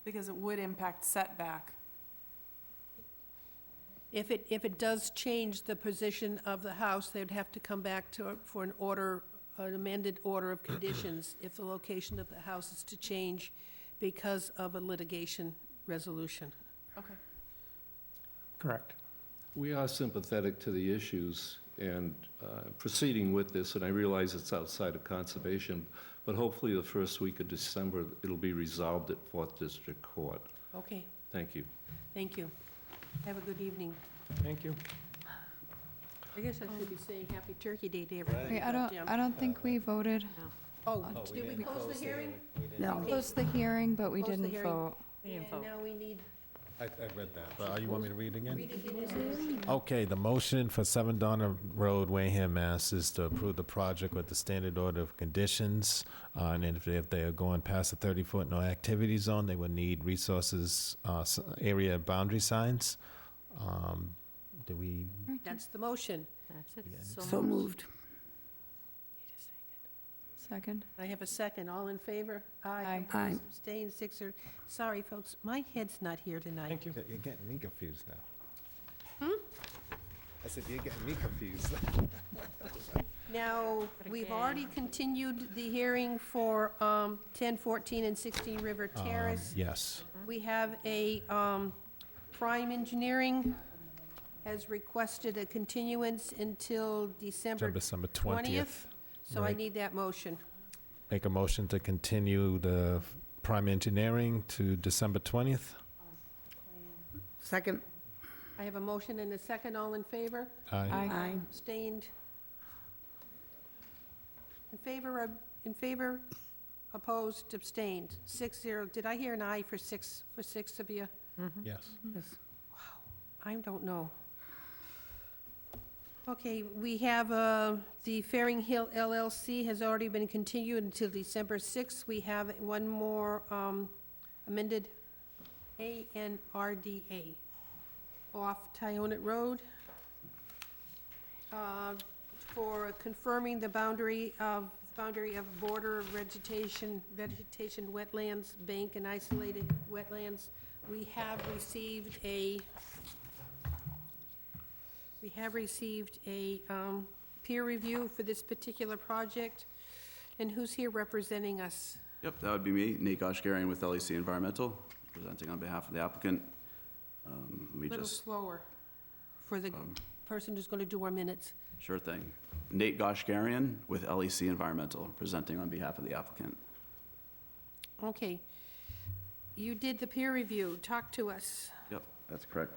Because it would impact setback. If it does change the position of the house, they'd have to come back for an order, an amended order of conditions if the location of the house is to change because of a litigation resolution. Okay. Correct. We are sympathetic to the issues and proceeding with this, and I realize it's outside of conservation, but hopefully the first week of December, it'll be resolved at 4th District Court. Okay, Thank you. thank you. Have a good evening. Thank you. I guess I should be saying Happy Turkey Day to everybody. Wait, but, yeah. I don't think we voted. Oh, did we close the hearing? No. Closed the hearing, but we Close the didn't hearing. vote. And now we need, I read that, but you want me to read again? read again. Okay, the motion for 7 Donna Road, Wareham, Mass. is to approve the project with the standard order of conditions. And if they are going past the 30-foot no activity zone, they would need resources, area boundary signs. Do we, That's the motion. That's it. So moved. Second? I have a second. All in favor? Aye. Aye. Abstain, 6 are, sorry, folks, my head's not here tonight. Thank you. you're getting me confused now. I said, you're getting me confused. Now, we've already continued the hearing for 10, 14, and 16 River Terrace. Yes. We have a Prime Engineering has requested a continuance until December December 20th. 20th. So I Right. need that motion. Make a motion to continue the prime engineering to December 20th. Second. I have a motion and a second. All in favor? Aye. Abstained? In favor, opposed, abstained. 6-0. Did I hear an aye for six of you? Yes. I don't know. Okay, we have, the Faring Hill LLC has already been continued until December 6th. We have one more, amended ANRDA off Tyonet Road, for confirming the boundary of border vegetation, wetlands, bank and isolated wetlands. We have received a peer review for this particular project. And who's here representing us? Yep, that would be me, Nate Goshgarian with LEC Environmental, presenting on behalf of the applicant. Let me A little just, slower for the person who's going to do our minutes. sure thing. Nate Goshgarian with LEC Environmental, presenting on behalf of the applicant. Okay. You did the peer review. Talk to us. Yep, that's correct.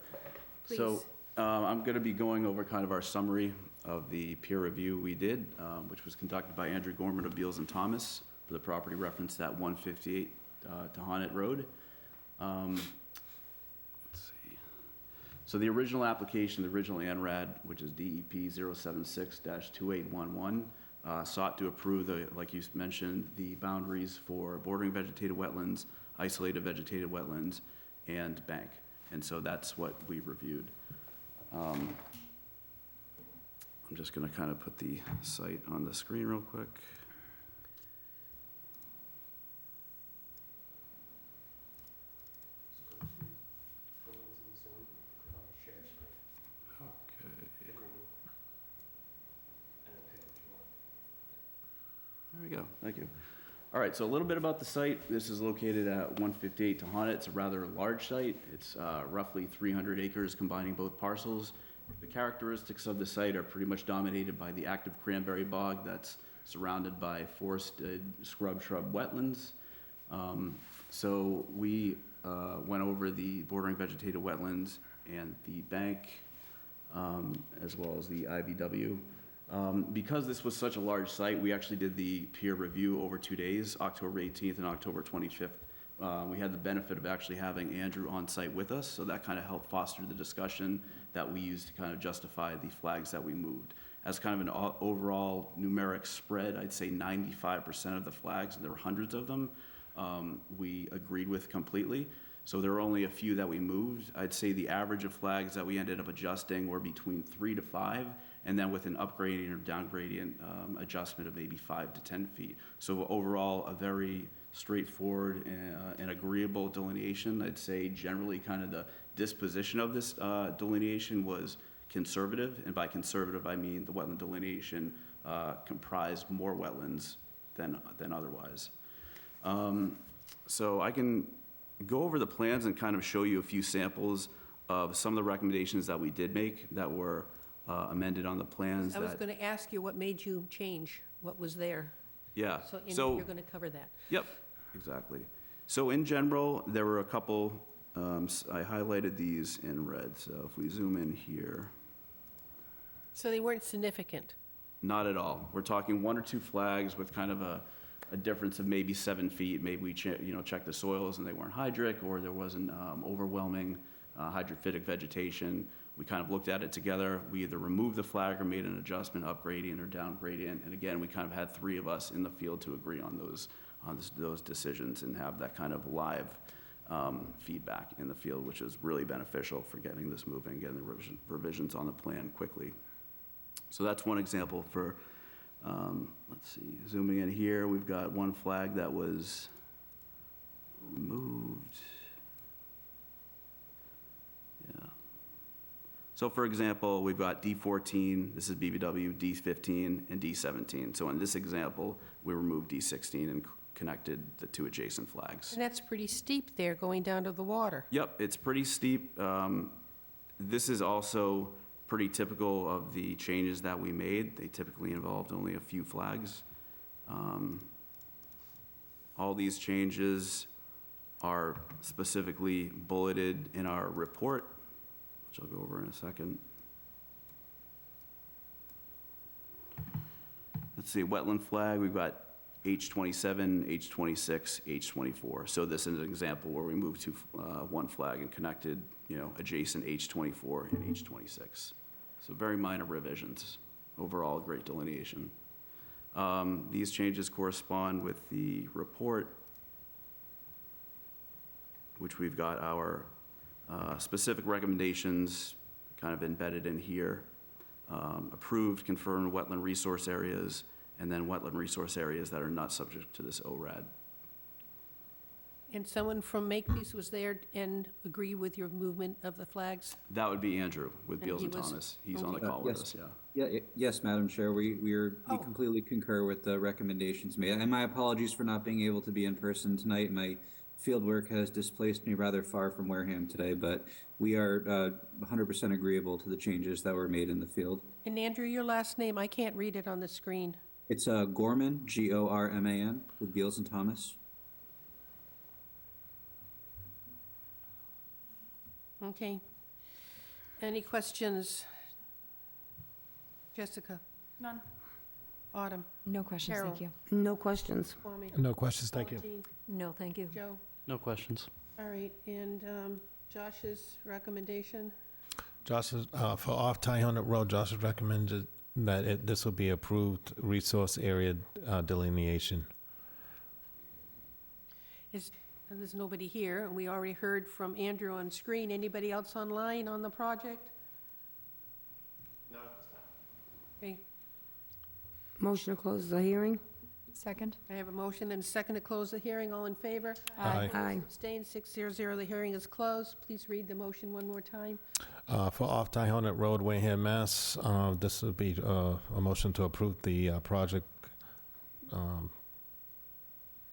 Please. So I'm going to be going over kind of our summary of the peer review we did, which was conducted by Andrew Gorman of Beals and Thomas for the property referenced at 158 Tohonet Road. Let's see. So the original application, the original ANRAD, which is DEP 076-2811, sought to approve the, like you mentioned, the boundaries for bordering vegetated wetlands, isolated vegetated wetlands, and bank. And so that's what we reviewed. I'm just going to kind of put the site on the screen real quick. There we go, thank you. All right, so a little bit about the site. This is located at 158 Tohonet. It's a rather large site. It's roughly 300 acres combining both parcels. The characteristics of the site are pretty much dominated by the active cranberry bog that's surrounded by forested shrub wetlands. So we went over the bordering vegetated wetlands and the bank, as well as the IVW. Because this was such a large site, we actually did the peer review over 2 days, October 18th and October 25th. We had the benefit of actually having Andrew on site with us, so that kind of helped foster the discussion that we used to kind of justify the flags that we moved. As kind of an overall numeric spread, I'd say 95% of the flags, and there were hundreds of them, we agreed with completely. So there were only a few that we moved. I'd say the average of flags that we ended up adjusting were between 3 to 5, and then with an upgrading or downgradient adjustment of maybe 5 to 10 feet. So overall, a very straightforward and agreeable delineation. I'd say generally kind of the disposition of this delineation was conservative, and by conservative I mean the wetland delineation comprised more wetlands than otherwise. So I can go over the plans and kind of show you a few samples of some of the recommendations that we did make that were amended on the plans. I was going to ask you what made you change what was there. Yeah. So you're going to cover that. Yep, exactly. So in general, there were a couple, I highlighted these in red, so if we zoom in here. So they weren't significant? Not at all. We're talking 1 or 2 flags with kind of a difference of maybe 7 feet. Maybe we checked the soils and they weren't hydric, or there wasn't overwhelming hydrophytic vegetation. We kind of looked at it together. We either removed the flag or made an adjustment, upgradient or downgradient. And again, we kind of had 3 of us in the field to agree on those decisions and have that kind of live feedback in the field, which is really beneficial for getting this moving, getting the revisions on the plan quickly. So that's one example for, let's see, zooming in here, we've got one flag that was removed. Yeah. So for example, we've got D14, this is BVW, D15, and D17. So in this example, we removed D16 and connected the 2 adjacent flags. And that's pretty steep there, going down to the water. Yep, it's pretty steep. This is also pretty typical of the changes that we made. They typically involved only a few flags. All these changes are specifically bulleted in our report. which I'll go over in a second. Let's see, wetland flag, we've got H27, H26, H24. So this is an example where we moved to one flag and connected, adjacent H24 and H26. So very minor revisions. Overall, great delineation. These changes correspond with the report, which we've got our specific recommendations kind of embedded in here. Approved, confirmed wetland resource areas, and then wetland resource areas that are not subject to this ORAD. And someone from Makepeace was there and agreed with your movement of the flags? That would be Andrew with And Beals he and was- Thomas. He's on the okay. call with Yes. us, yeah. Yes, Madam Chair, we Oh. completely concur with the recommendations made. And my apologies for not being able to be in person tonight. My field work has displaced me rather far from Wareham today, but we are 100% agreeable to the changes that were made in the field. And Andrew, your last name, I can't read it on the screen. It's Gorman, Gorman, with Beals and Thomas. Okay. Any questions? Jessica? None. Autumn? No questions, Carol? thank you. No questions. Kwame? No questions, thank you. Valentin? No, thank you. Joe? No questions. All right, and Josh's recommendation? Josh is, for off Tyhonet Road, Josh has recommended that this will be approved resource area delineation. And there's nobody here, and we already heard from Andrew on screen. Anybody else online on the project? No, at this time. Okay, Motion to close the hearing? Second? I have a motion and a second to close the hearing. All in favor? Aye. Aye. Abstain, 600. The hearing is closed. Please read the motion one more time. For off Tyhonet Road, Wareham, Mass., this would be a motion to approve the project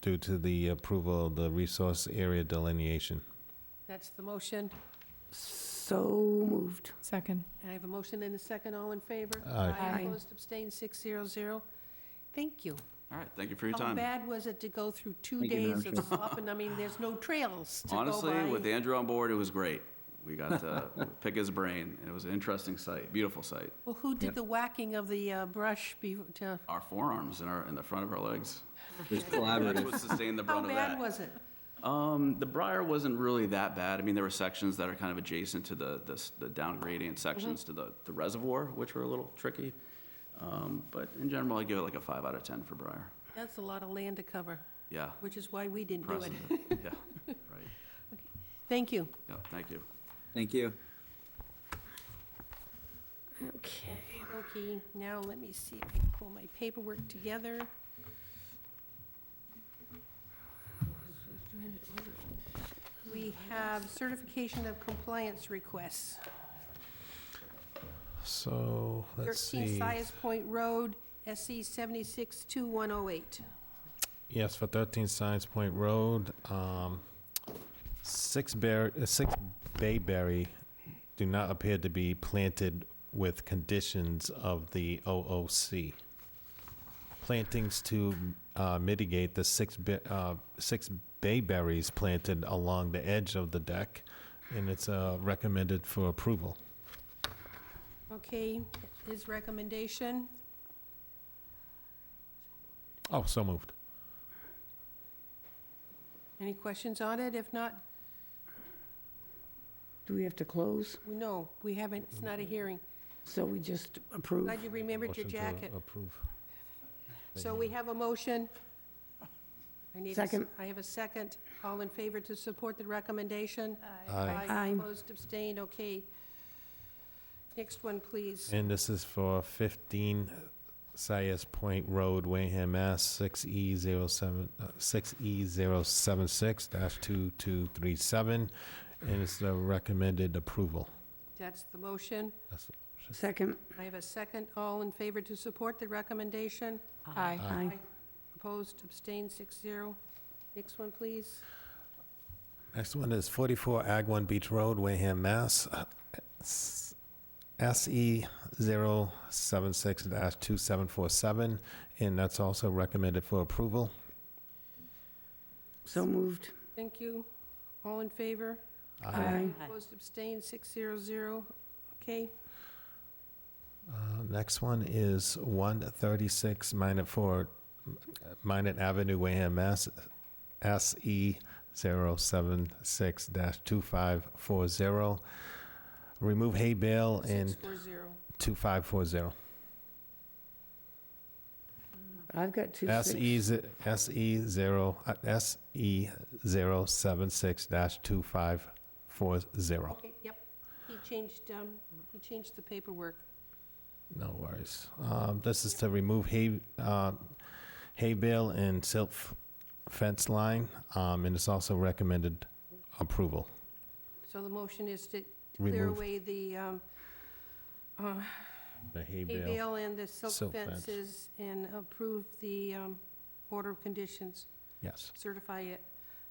due to the approval of the resource area delineation. That's the motion. So moved. Second. I have a motion and a second. All in favor? Aye. Aye. Opposed, abstain, 600. Thank you. All right, thank you for your How time. bad was it to go through 2 Thank you, days Madam of slopping? I mean, there's no trails to go by. Honestly, with Andrew on board, it was great. We got to pick his brain. It was an interesting site, beautiful site. Well, who did the whacking of the brush to, Our forearms in the front of our legs. It was That's collaborative. what sustained the how brunt of that. bad was it? The briar wasn't really that bad. I mean, there were sections that are kind of adjacent to the down gradient sections to the reservoir, which were a little tricky. But in general, I give it like a 5 out of 10 for briar. That's a lot of land to cover, Yeah, which is why we didn't do it. impressive. Yeah, right. Thank you. Yeah, thank you. Thank you. Okay. Okay, now let me see if I can pull my paperwork together. We have certification of compliance requests. So, let's 13 see. Sias Point Road, SC 762108. Yes, for 13 Science Point Road, 6 bayberry do not appear to be planted with conditions of the OOC. Plantings to mitigate the 6 bayberries planted along the edge of the deck, and it's recommended for approval. Okay, his recommendation, Oh, so moved. any questions on it? If not, Do we have to close? no, we haven't, it's not a hearing. So we just approve? Glad you remembered your Motion to jacket. approve. So we have a motion. I need a s- Second. I have a second. All in favor to support the recommendation? Aye. Aye. Opposed, abstained, okay. Next one, please. And this is for 15 Sias Point Road, Wareham, Mass. 6E076-2237, and it's the recommended approval. That's the motion. That's the motion. Second. I have a second. All in favor to support the recommendation? Aye. Aye. Opposed, abstained, 6-0. Next one, please. Next one is 44 Agawam Beach Road, Wareham, Mass. SE 076-2747, and that's also recommended for approval. So moved. Thank you. All in favor? Aye. Opposed, abstained, 600. Okay. Next one is 136 Minot Avenue, Wareham, Mass. SE 076-2540. Remove hay bale in 640. 2540. I've got two SE 076-2540. Okay, yep. He changed the paperwork. No worries. This is to remove hay bale and silt fence line, and it's also recommended approval. So the motion is to clear Remove. away the The hay hay bale. bale and the silk Silk fence. fences and approve the order of conditions, Yes. certify it.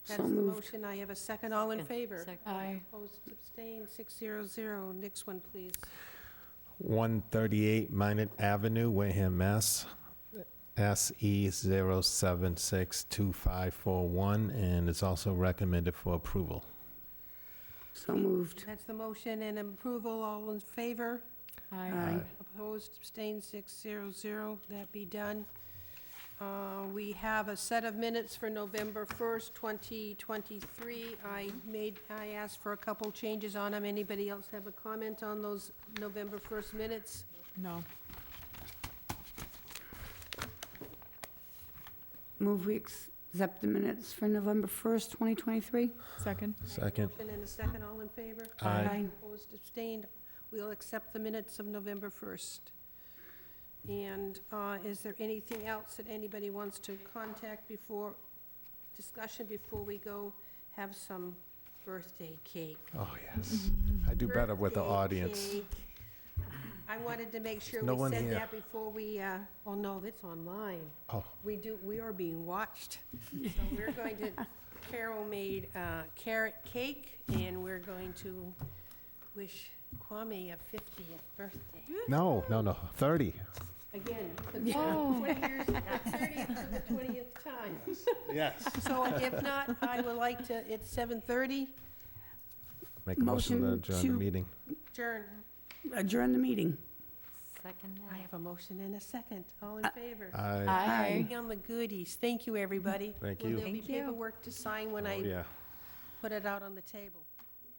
So That's the moved. motion. I have a second. All in favor? Second. Aye. Opposed, abstained, 600. Next one, please. 138 Minot Avenue, Wareham, Mass. SE 076-2541, and it's also recommended for approval. So moved. That's the motion and approval. All in favor? Aye. Opposed, abstained, 600. That be done. We have a set of minutes for November 1st, 2023. I asked for a couple changes on them. Anybody else have a comment on those November 1st minutes? No. Move we accept the minutes for November 1st, 2023. Second? Second. Motion and a second. All in favor? Aye. Opposed, abstained. We'll accept the minutes of November 1st. And is there anything else that anybody wants to contact discussion before we go have some birthday cake? Oh, yes. I do better with the Birthday audience. cake. I wanted to make sure No we one said here. that before we, oh no, it's online. Oh. We are being watched. So we're going to, Carol made carrot cake, and we're going to wish Kwame a 50th birthday. No, 30. Again, for the 20 years, 30th for the 20th time. Yes. So if not, I would like to, it's 7:30, Make a motion to Motion adjourn the to- meeting. adjourn. Adjourn the meeting. Second I that. have a motion and a second. All in favor? Aye. Be on the goodies. Thank you, everybody. Thank Well, you. There'll be Thank you. paperwork to sign when Oh, I yeah. put it out on the table.